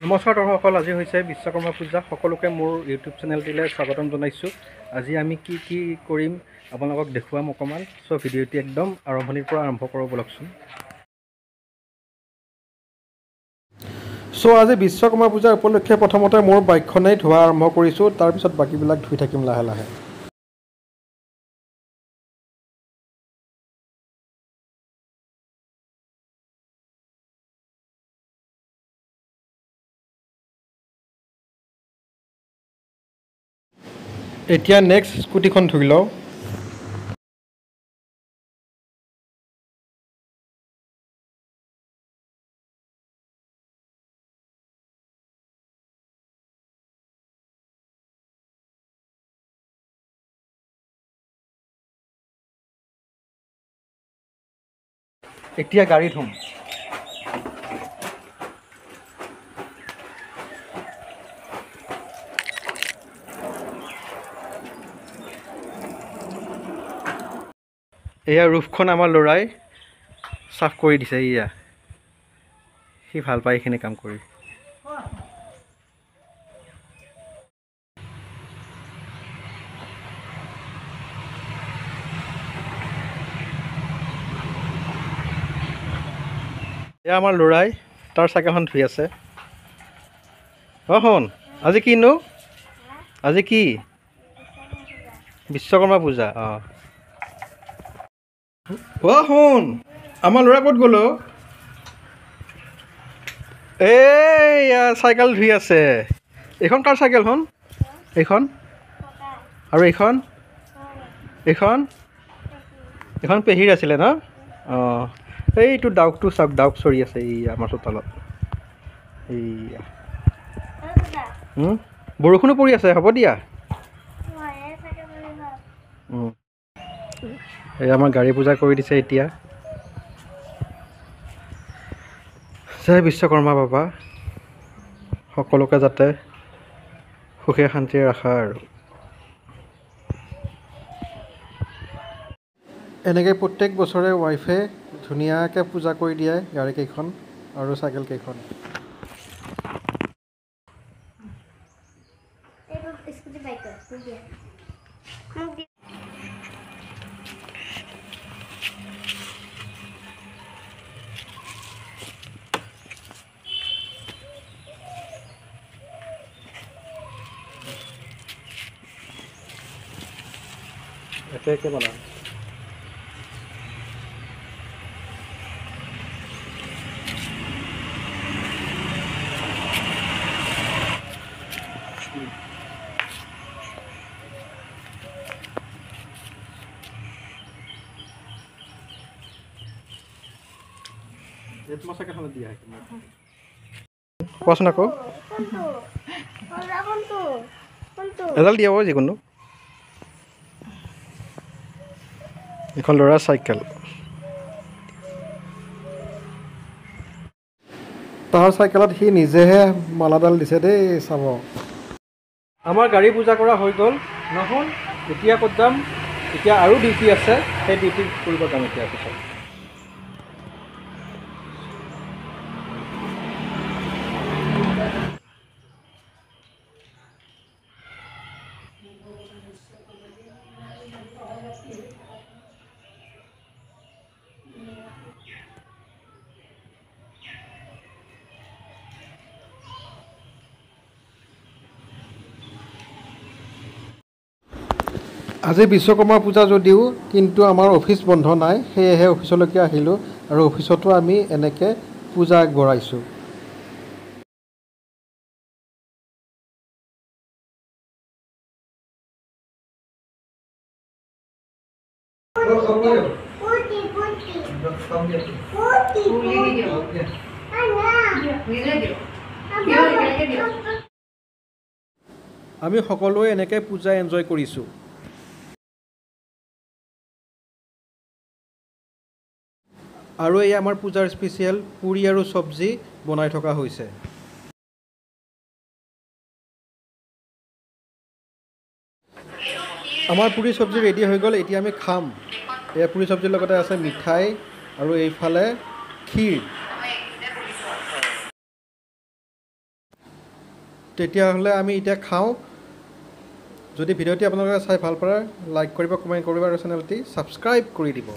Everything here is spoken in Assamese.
নমস্কাৰ দৰ্শকসকল, আজি হৈছে বিশ্বকৰ্মা পূজা। সকলোকে মোৰ ইউটিউব চেনেলটিলৈ স্বাগতম জনাইছোঁ। আজি আমি কি কৰিম আপোনালোকক দেখুৱাম অকণমান। চ' ভিডিঅ'টি একদম আৰম্ভণিৰ পৰা আৰম্ভ কৰোঁ বলকচোন। চ' আজি বিশ্বকৰ্মা পূজাৰ উপলক্ষে প্ৰথমতে মোৰ বাইকখনেই ধোৱা আৰম্ভ কৰিছোঁ, তাৰপিছত বাকীবিলাক ধুই থাকিম লাহে লাহে। এতিয়া নেক্সট স্কুটিখন ধুই লওঁ। এতিয়া গাড়ী ধুম। এয়া ৰুফখন আমাৰ ল'ৰাই চাফ কৰি দিছে। এয়া সি ভাল পায় এইখিনি কাম কৰি। এয়া আমাৰ ল'ৰাই তাৰ চাইকেলখন ধুই আছে। শুন, আজি কিনো? আজি কি? বিশ্বকৰ্মা পূজা। শুন, আমাৰ ল'ৰা ক'ত গ'ল? এয়া চাইকেল ধুই আছে। এইখন কাৰ চাইকেলখন? এইখন আৰু এইখন এইখন পেহীৰ আছিলে ন? এইটো ডাউকটো চাওক, ডাউক চৰি আছে এই আমাৰ চোতালত। এইয়া বৰষুণো পৰি আছে, হ'ব দিয়া। এই আমাৰ গাড়ী পূজা কৰি দিছে এতিয়া। জয় বিশ্বকৰ্মা বাবা, সকলোকে যাতে সুখে শান্তিৰে ৰাখা আৰু। এনেকৈ প্ৰত্যেক বছৰে ৱাইফে ধুনীয়াকৈ পূজা কৰি দিয়ে গাড়ীকেইখন আৰু চাইকেলকেইখন। একে একে বনাওঁ। কোৱাচোন আকৌ এডাল দিয়া যিকোনো। এখন ল'ৰাৰ চাইকেল। তাৰ চাইকেলত সি নিজেহে মালাডাল দিছে দেই, চাব। আমাৰ গাড়ী পূজা কৰা হৈ গ'ল। নহয়, এতিয়া ক'ত যাম? এতিয়া আৰু ডিউটি আছে, সেই ডিউটি কৰিব যাম এতিয়া পিছত। আজি বিশ্বকৰ্মা পূজা যদিও কিন্তু আমাৰ অফিচ বন্ধ নাই, সেয়েহে অফিচলৈকে আহিলোঁ আৰু অফিচতো আমি এনেকৈ পূজা আগবঢ়াইছোঁ। আমি সকলোৱে এনেকৈ পূজা এনজয় কৰিছোঁ। আৰু এই আমাৰ পূজাৰ স্পেচিয়েল পুৰি আৰু চব্জি বনাই থকা হৈছে। আমাৰ পুৰি চব্জি ৰেডি হৈ গ'ল, এতিয়া আমি খাম। এই পুৰি চব্জিৰ লগতে আছে মিঠাই আৰু এইফালে ক্ষীৰ। তেতিয়াহ'লে আমি এতিয়া খাওঁ। যদি ভিডিঅ'টি আপোনালোকে চাই ভাল পায় লাইক কৰিব, কমেণ্ট কৰিব আৰু চেনেলটি ছাবস্ক্ৰাইব কৰি দিব।